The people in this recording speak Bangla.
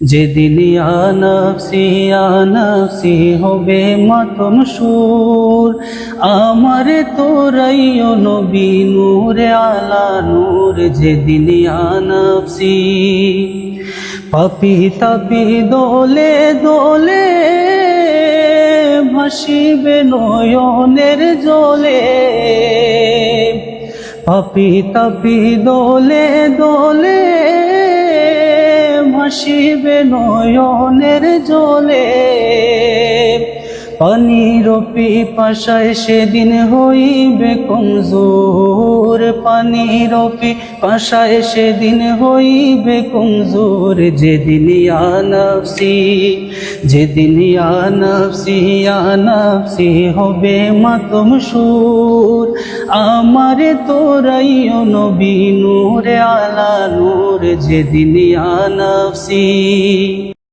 যেদিন আনফসি হবে মাতম সুর, আমার তোরাইও নবী নূরে আলা নূর। যেদিন আনফসি পাপি তাপি দোলে দোলে ভাসিবে নয়নের জলে, পাপি তাপি দোলে দোলে ভাসিবে নয়নের জলে। পানির পিপাসায় সেদিন হইবে কমজোর, পানির পিপাসায় সেদিন হইবে কমজোর। যেদিন আনফসি হবে মাতম সুর, আমারে তোরাইও নবী নূরে আলা নূর। যেদিন আনফসি